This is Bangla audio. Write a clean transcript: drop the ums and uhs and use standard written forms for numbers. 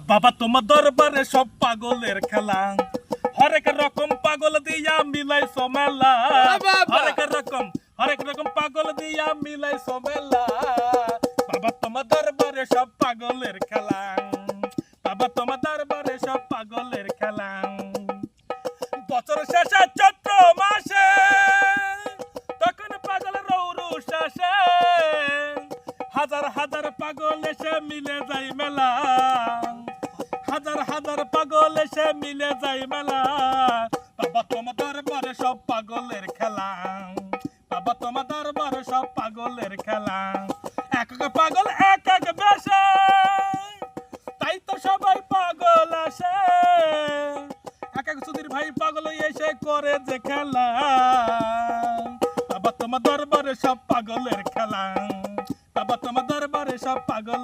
বাবা তোমার দরবারে সব পাগলের খেলা, হরেক রকম পাগল দিয়া মিলাই সমেলা, হরেক রকম পাগল দিয়া মিলাই সমেলা। বাবা তোমার দরবারে সব পাগলের খেলা, বাবা তোমার দরবারে সব পাগলের খেলা। বছর শেষে চৈত্র মাসে তখন পাগল রৌরু শেষে হাজার হাজার পাগল এসে মিলে যায় মেলা, হাজার হাজার পাগল এসে মিলে যায় মেলা। বাবা তোমার দরবারে সব পাগলের খেলা, বাবা তোমার দরবারে সব পাগলের খেলা। এক এক পাগল এক এক বেশে, তাই তো সবাই পাগল আসে। এক এক সুধীর ভাই পাগল এসে করে যে খেলা, বাবা তোমার দরবারে সব পাগলের খেলা, বাবা তোমার দরবারে সব পাগল